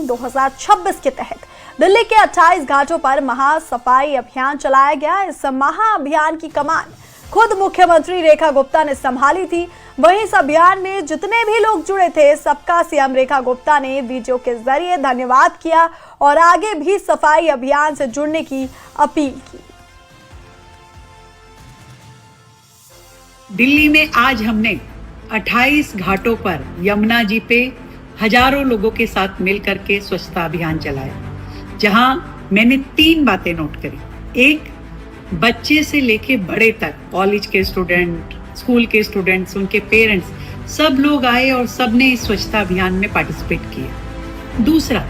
2026 के तहत दिल्ली के 28 घाटों पर महासफाई अभियान चलाया गया। इस महाअभियान की कमान खुद मुख्यमंत्री रेखा गुप्ता ने संभाली थी। वहीं इस अभियान में जितने भी लोग जुड़े थे, सबका सीएम रेखा गुप्ता ने वीडियो के जरिए धन्यवाद किया और आगे भी सफाई अभियान से जुड़ने की अपील की। दिल्ली में आज हमने 28 घाटों पर यमुना जी पे हजारों लोगों के साथ मिलकर के स्वच्छता अभियान चलाया, जहां मैंने 3 बातें नोट करी। एक, बच्चे से लेके बड़े तक, कॉलेज के स्टूडेंट, स्कूल के स्टूडेंट्स, उनके पेरेंट्स, सब लोग आए और सबने इस स्वच्छता अभियान में पार्टिसिपेट किया। दूसरा,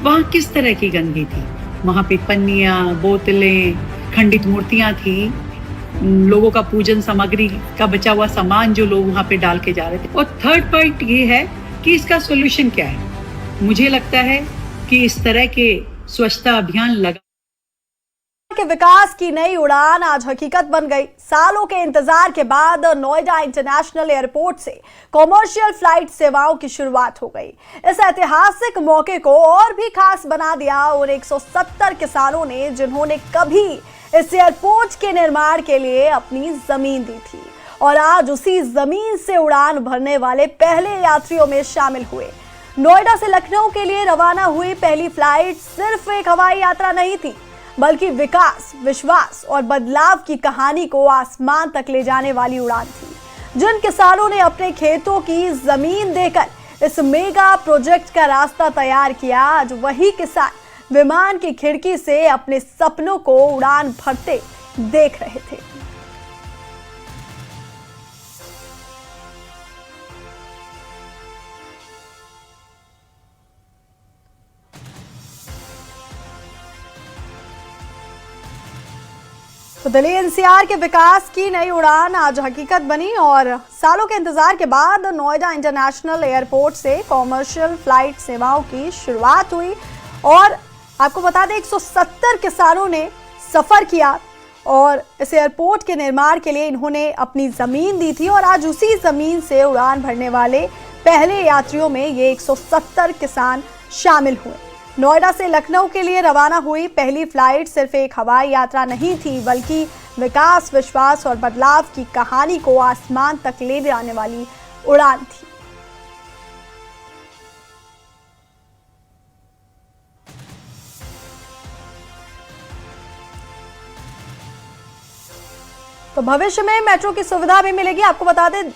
वहाँ किस तरह की गंदगी थी, वहाँ पे पन्नियां, बोतलें, खंडित मूर्तियां थी, लोगों का पूजन सामग्री का बचा हुआ सामान जो लोग वहाँ पे डाल के जा रहे थे। और थर्ड पॉइंट ये है कि इसका सोल्यूशन क्या है। मुझे लगता है कि इस तरह के स्वच्छता अभियान लगा के विकास की नई उड़ान आज हकीकत बन गई। सालों के इंतजार के बाद नोएडा इंटरनेशनल एयरपोर्ट से कॉमर्शियल फ्लाइट सेवाओं की शुरुआत हो गई। इस ऐतिहासिक मौके को और भी खास बना दिया उन 170 किसानों ने, जिन्होंने कभी इस एयरपोर्ट के निर्माण के लिए अपनी जमीन दी थी और आज उसी जमीन से उड़ान भरने वाले पहले यात्रियों में शामिल हुए। नोएडा से लखनऊ के लिए रवाना हुई पहली फ्लाइट सिर्फ एक हवाई यात्रा नहीं थी, बल्कि विकास, विश्वास और बदलाव की कहानी को आसमान तक ले जाने वाली उड़ान थी। जिन किसानों ने अपने खेतों की जमीन देकर इस मेगा प्रोजेक्ट का रास्ता तैयार किया, आज वही किसान विमान की खिड़की से अपने सपनों को उड़ान भरते देख रहे थे। तो दिल्ली एनसीआर के विकास की नई उड़ान आज हकीकत बनी और सालों के इंतजार के बाद नोएडा इंटरनेशनल एयरपोर्ट से कॉमर्शियल फ्लाइट सेवाओं की शुरुआत हुई। और आपको बता दें, 170 किसानों ने सफर किया और इस एयरपोर्ट के निर्माण के लिए इन्होंने अपनी जमीन दी थी और आज उसी जमीन से उड़ान भरने वाले पहले यात्रियों में ये 170 किसान शामिल हुए। नोएडा से लखनऊ के लिए रवाना हुई पहली फ्लाइट सिर्फ एक हवाई यात्रा नहीं थी, बल्कि विकास, विश्वास और बदलाव की कहानी को आसमान तक ले जाने वाली उड़ान थी। तो भविष्य में मेट्रो की सुविधा भी मिलेगी। आपको बता दें,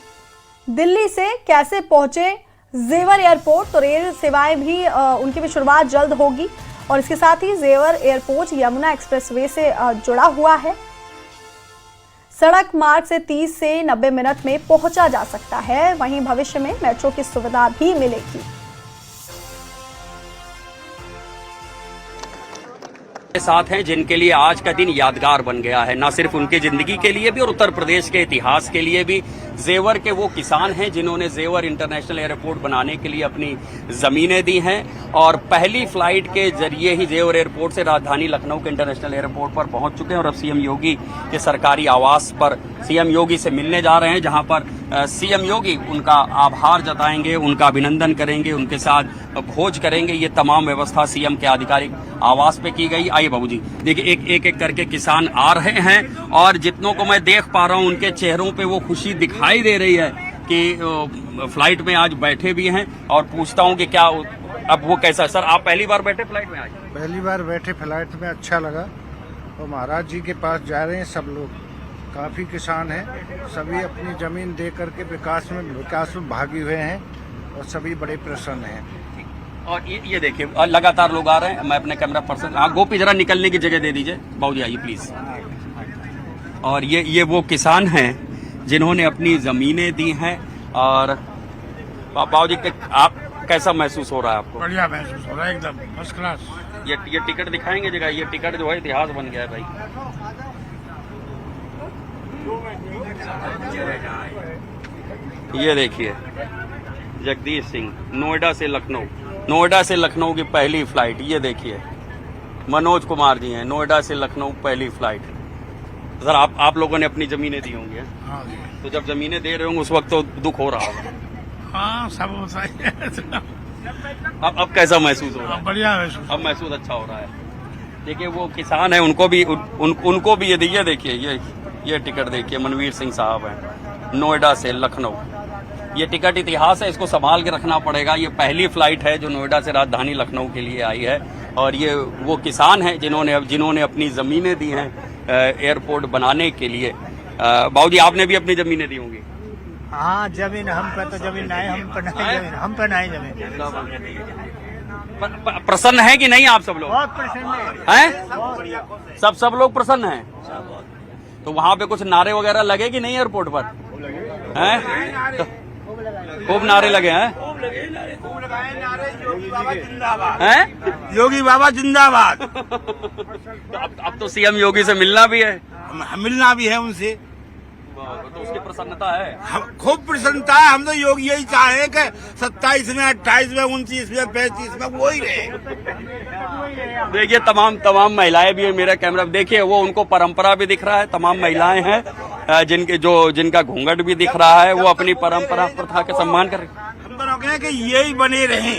दिल्ली से कैसे पहुंचे जेवर एयरपोर्ट, तो रेल सेवाएं भी उनकी भी शुरुआत जल्द होगी। और इसके साथ ही जेवर एयरपोर्ट यमुना एक्सप्रेसवे से जुड़ा हुआ है। सड़क मार्ग से 30 से 90 मिनट में पहुंचा जा सकता है। वहीं भविष्य में मेट्रो की सुविधा भी मिलेगी। साथ हैं जिनके लिए आज का दिन यादगार बन गया है, न सिर्फ उनकी जिंदगी के लिए भी और उत्तर प्रदेश के इतिहास के लिए भी। जेवर के वो किसान हैं जिन्होंने जेवर इंटरनेशनल एयरपोर्ट बनाने के लिए अपनी जमीनें दी हैं और पहली फ्लाइट के जरिए ही जेवर एयरपोर्ट से राजधानी लखनऊ के इंटरनेशनल एयरपोर्ट पर पहुंच चुके हैं और अब सीएम योगी के सरकारी आवास पर सीएम योगी से मिलने जा रहे हैं, जहां पर सीएम योगी उनका आभार जताएंगे, उनका अभिनंदन करेंगे, उनके साथ भोज करेंगे। ये तमाम व्यवस्था सीएम के आधिकारिक आवास पे की गई। आइए बाबूजी, देखिए एक एक करके किसान आ रहे हैं और जितनों को मैं देख पा रहा हूं उनके चेहरों पे वो खुशी दिखाई दे रही है कि फ्लाइट में आज बैठे भी हैं। और पूछता हूं कि क्या अब वो कैसा। सर, आप पहली बार बैठे फ्लाइट में आज? पहली बार बैठे फ्लाइट में, अच्छा लगा। और महाराज जी के पास जा रहे हैं सब लोग, काफी किसान हैं, सभी अपनी जमीन दे करके विकास में भागी हुए हैं और सभी बड़े प्रसन्न हैं। और ये देखिए लगातार लोग आ रहे हैं। मैं अपने कैमरा पर्सन, हाँ गोपी, जरा निकलने की जगह दे दीजिए। बाबूजी आइए प्लीज। और ये वो किसान हैं जिन्होंने अपनी जमीनें दी हैं। और बाबूजी, आप कैसा महसूस हो रहा है आपको? बढ़िया महसूस हो रहा है, एकदम फर्स्ट क्लास। ये टिकट दिखाएंगे जगह, ये टिकट जो है इतिहास बन गया है भाई। ये देखिए, जगदीश सिंह, नोएडा से लखनऊ की पहली फ्लाइट। ये देखिए मनोज कुमार जी हैं, नोएडा से लखनऊ पहली फ्लाइट। सर, आप लोगों ने अपनी जमीनें दी होंगी? हाँ, तो जब जमीनें दे रहे होंगे उस वक्त तो दुख हो रहा होगा। हाँ, सब होता है। अब कैसा महसूस हो रहा है? बढ़िया महसूस। अब महसूस अच्छा हो रहा है। देखिए वो किसान है, उनको भी उनको भी ये देखिए ये टिकट देखिए, मनवीर सिंह साहब हैं, नोएडा से लखनऊ। ये टिकट इतिहास है, इसको संभाल के रखना पड़ेगा। ये पहली फ्लाइट है जो नोएडा से राजधानी लखनऊ के लिए आई है, और ये वो किसान हैं जिन्होंने अपनी ज़मीनें दी हैं एयरपोर्ट बनाने के लिए। बाबूजी आपने भी अपनी ज़मीनें दी होंगी? हाँ, जमीन हम पे तो जमीन नहीं, हम पे नहीं जमीन। प्रसन्न है कि नहीं आप सब लोग? बहुत प्रसन्न हैं? सब लोग प्रसन्न हैं। तो वहाँ पे कुछ नारे वगैरह लगे कि नहीं एयरपोर्ट पर? हैं? तो खूब नारे लगे हैं? हैं? योगी बाबा जिंदाबाद। अब तो सीएम योगी से मिलना भी है, मिलना भी है उनसे, तो उसकी प्रसन्नता है। खूब प्रसन्नता है। हम तो योगी यही चाहे कि 27 में, 28 में, 29 में, 35 में वही रहे। देखिए तमाम महिलाएं भी है मेरा कैमरा, देखिए वो उनको परंपरा भी दिख रहा है। तमाम महिलाएं हैं जिनका घूंघट भी दिख रहा है, वो अपनी परंपरा प्रथा के सम्मान कर रही है। हम तो कहें कि यही बने रहे।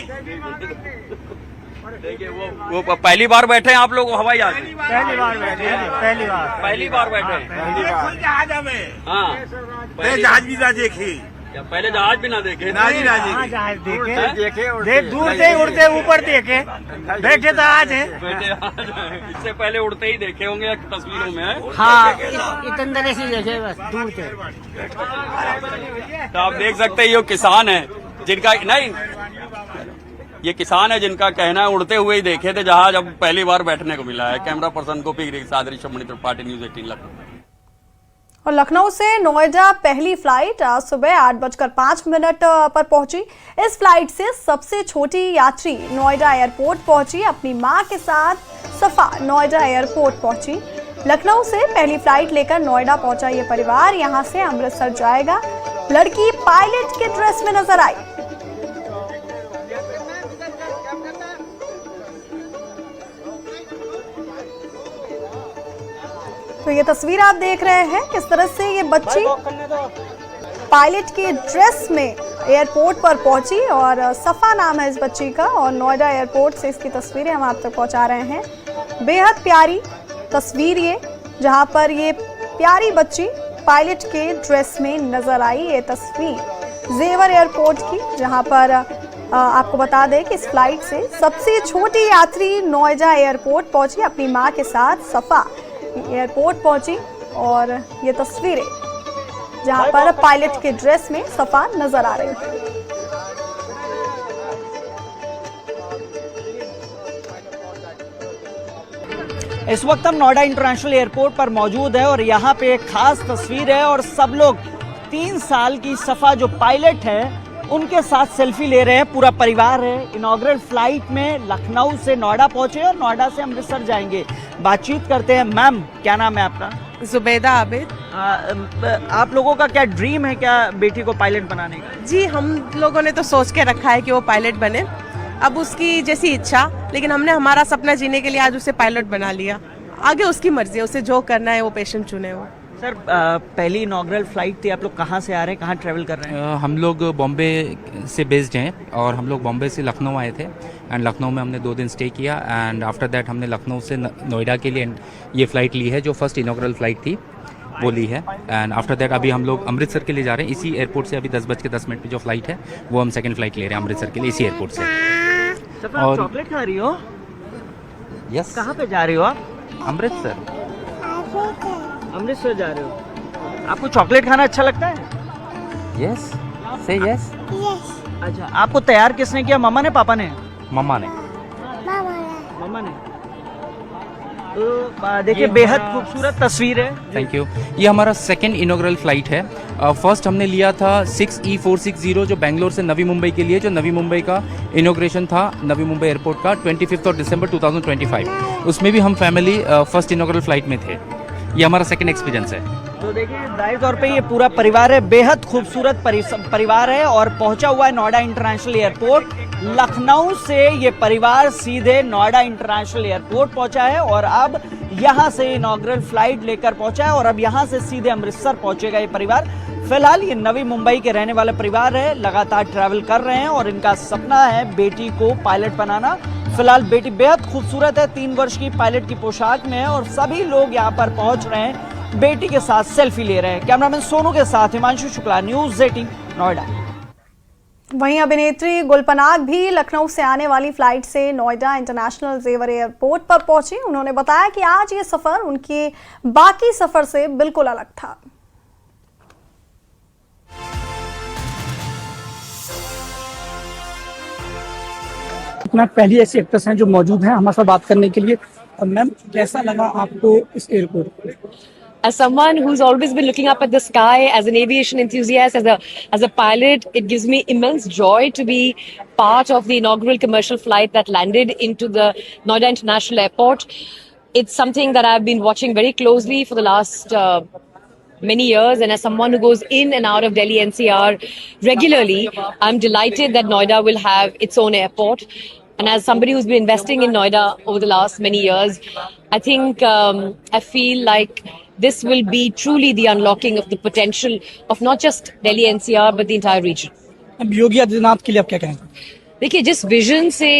देखिए वो पहली बार बैठे हैं आप लोग हवाई जहाज में? पहली बार बैठे। जहाज में। हाँ, जहाज भी ना देखे, पहले जहाज भी ना देखे। जहाज देखे, दूर से उड़ते ऊपर देखे, बैठे तो आज है। इससे पहले उड़ते ही देखे होंगे तस्वीरों में। हाँ, इतने तरह से देखे, बस दूर से। तो आप देख सकते हैं ये किसान है जिनका नहीं, ये किसान है जिनका कहना है उड़ते हुए ही देखे थे जहाज, अब पहली बार बैठने को मिला है। कैमरा पर्सन गोपी के साथ ऋषभ मणि त्रिपाठी, न्यूज़ 18 लखनऊ। और लखनऊ से नोएडा पहली फ्लाइट आज सुबह 8:05 पर पहुंची। इस फ्लाइट से सबसे छोटी यात्री नोएडा एयरपोर्ट पहुंची, अपनी मां के साथ सफा नोएडा एयरपोर्ट पहुंची। लखनऊ से पहली फ्लाइट लेकर नोएडा पहुंचा ये परिवार यहां से अमृतसर जाएगा। लड़की पायलट के ड्रेस में नजर आई। तो ये तस्वीर आप देख रहे हैं किस तरह से ये बच्ची पायलट के ड्रेस में एयरपोर्ट पर पहुंची, और सफा नाम है इस बच्ची का, और नोएडा एयरपोर्ट से इसकी तस्वीरें हम आप तक पहुंचा रहे हैं। बेहद प्यारी तस्वीर ये, जहां पर ये प्यारी बच्ची पायलट के ड्रेस में नजर आई। ये तस्वीर जेवर एयरपोर्ट की, जहां पर आपको बता दें कि इस फ्लाइट से सबसे छोटी यात्री नोएडा एयरपोर्ट पहुंची, अपनी मां के साथ सफा एयरपोर्ट पहुंची। और ये तस्वीरें जहां पर पायलट के ड्रेस में सफा नजर आ रही है। इस वक्त हम नोएडा इंटरनेशनल एयरपोर्ट पर मौजूद है और यहाँ पे एक खास तस्वीर है, और सब लोग 3 साल की सफा जो पायलट है उनके साथ सेल्फी ले रहे हैं। पूरा परिवार है। इनॉग्रल फ्लाइट में लखनऊ से नोएडा पहुंचे और नोएडा से अमृतसर जाएंगे। बातचीत करते हैं। मैम, क्या नाम है आपका? जुबैदा आबिद। आप लोगों का क्या ड्रीम है क्या बेटी को पायलट बनाने का? जी, हम लोगों ने तो सोच के रखा है कि वो पायलट बने, अब उसकी जैसी इच्छा, लेकिन हमने हमारा सपना जीने के लिए आज उसे पायलट बना लिया। आगे उसकी मर्जी है, उसे जो करना है वो पेशेंट चुने। वो सर, पहली इनॉग्रल फ्लाइट थी, आप लोग कहाँ से आ रहे हैं, कहाँ ट्रैवल कर रहे हैं? हम लोग बॉम्बे से बेस्ड हैं और हम लोग बॉम्बे से लखनऊ आए थे, एंड लखनऊ में हमने 2 दिन स्टे किया, एंड आफ्टर दैट हमने लखनऊ से नोएडा के लिए ये फ़्लाइट ली है, जो फर्स्ट इनॉग्रल फ्लाइट थी वो ली है। एंड आफ्टर दैट अभी हम लोग अमृतसर के लिए जा रहे हैं। इसी एयरपोर्ट से अभी 10:10 पे जो फ्लाइट है वो हम सेकेंड फ्लाइट ले रहे हैं अमृतसर के लिए, इसी एयरपोर्ट से। और चॉकलेट खा रही हो? यस। कहाँ पे जा रही हो आप? अमृतसर। अमृतसर जा रहे हो? आपको चॉकलेट खाना अच्छा लगता है? यस, से यस। अच्छा, आपको तैयार किसने किया, मम्मा ने पापा ने? मम्मा ने। मम्मा ने। तो देखिए बेहद खूबसूरत तस्वीर है। Thank you. ये हमारा सेकेंड इनॉग्रल फ्लाइट है। फर्स्ट हमने लिया था 6E460 जो बेंगलोर से नवी मुंबई के लिए, जो नवी मुंबई का इनॉग्रेशन था नवी मुंबई एयरपोर्ट का 25 दिसंबर 2025। उसमें भी हम फैमिली फर्स्ट इनॉग्रल फ्लाइट में थे। ये हमारा सेकेंड एक्सपीरियंस है। तो देखिए जाहिर तौर पे ये पूरा परिवार है, बेहद खूबसूरत परिवार है और पहुंचा हुआ है नोएडा इंटरनेशनल एयरपोर्ट। लखनऊ से ये परिवार सीधे नोएडा इंटरनेशनल एयरपोर्ट पहुंचा है और अब यहां से इनॉग्रल फ्लाइट लेकर पहुंचा है और अब यहां से सीधे अमृतसर पहुंचेगा ये परिवार। फिलहाल ये नवी मुंबई के रहने वाले परिवार है, लगातार ट्रैवल कर रहे हैं और इनका सपना है बेटी को पायलट बनाना। फिलहाल बेटी बेहद खूबसूरत है, 3 वर्ष की पायलट की पोशाक में है और सभी लोग यहाँ पर पहुंच रहे हैं, बेटी के साथ सेल्फी ले रहे हैं। कैमरामैन सोनू के साथ हिमांशु शुक्ला, न्यूज़ 18 नोएडा। वहीं अभिनेत्री गुलपनाग भी लखनऊ से आने वाली फ्लाइट से नोएडा इंटरनेशनल जेवर एयरपोर्ट पर पहुंची। उन्होंने बताया कि आज ये सफर उनके बाकी सफर से बिल्कुल अलग था। मैम, पहली ऐसी एक्ट्रेस हैं जो मौजूद हैं हमारे साथ बात करने के लिए। मैम, कैसा लगा आपको इस एयरपोर्ट पर? As someone who's always been looking up at the sky, as an aviation enthusiast, as a pilot, it gives me immense joy to be part of the inaugural commercial flight that landed into the Noida International Airport. It's something that I've been watching very closely for the last many years, and as someone who goes in and out of Delhi NCR regularly, I'm delighted that Noida will have its own airport. And as somebody who's been investing in Noida over the last many years, I think I feel like this will be truly the unlocking of the potential of not just Delhi NCR but the entire region. अब योगी आदित्यनाथ के लिए आप क्या कहेंगे? देखिए, जिस vision से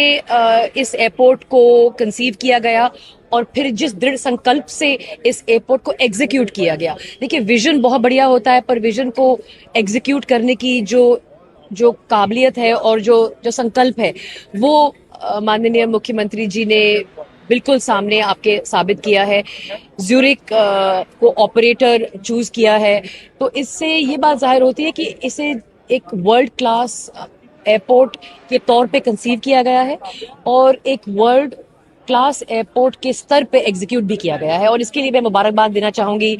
इस एयरपोर्ट को कंसीव किया गया और फिर जिस दृढ़ संकल्प से इस एयरपोर्ट को एग्जीक्यूट किया गया, देखिए विजन बहुत बढ़िया होता है पर विजन को एग्जीक्यूट करने की जो काबिलियत है और जो संकल्प है वो माननीय मुख्यमंत्री जी ने बिल्कुल सामने आपके साबित किया है। ज्यूरिक को ऑपरेटर चूज किया है, तो इससे ये बात जाहिर होती है कि इसे एक वर्ल्ड क्लास एयरपोर्ट के तौर पे कंसीव किया गया है और एक वर्ल्ड क्लास एयरपोर्ट के स्तर पे एग्जीक्यूट भी किया गया है और इसके लिए मैं मुबारकबाद देना चाहूंगी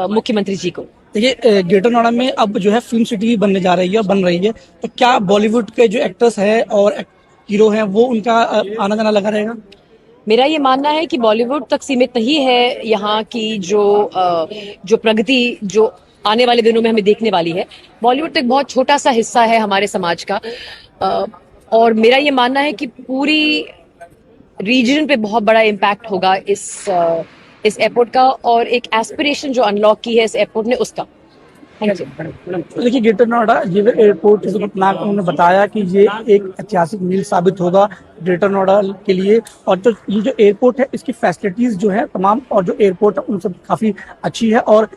मुख्यमंत्री जी को। देखिए, ग्रेटर नोएडा में अब जो है फिल्म सिटी बनने जा रही है और बन रही है, तो क्या बॉलीवुड के जो एक्टर्स है और हीरो हैं वो उनका आना जाना लगा रहेगा? मेरा ये मानना है कि बॉलीवुड तक सीमित नहीं है यहाँ की जो प्रगति जो आने वाले दिनों में हमें देखने वाली है। बॉलीवुड तो एक बहुत छोटा सा हिस्सा है हमारे समाज का और मेरा ये मानना है कि पूरी रीजन पे बहुत बड़ा इम्पैक्ट होगा इस एयरपोर्ट का और एक एस्पिरेशन जो अनलॉक की है इस एयरपोर्ट ने उसका। देखिए, ग्रेटर नोएडा एयरपोर्ट उन्होंने बताया कि ये एक ऐतिहासिक मील साबित होगा ग्रेटर नोएडा के लिए और ये जो एयरपोर्ट है इसकी फैसिलिटीज जो है तमाम और जो एयरपोर्ट है उन सब काफी अच्छी है और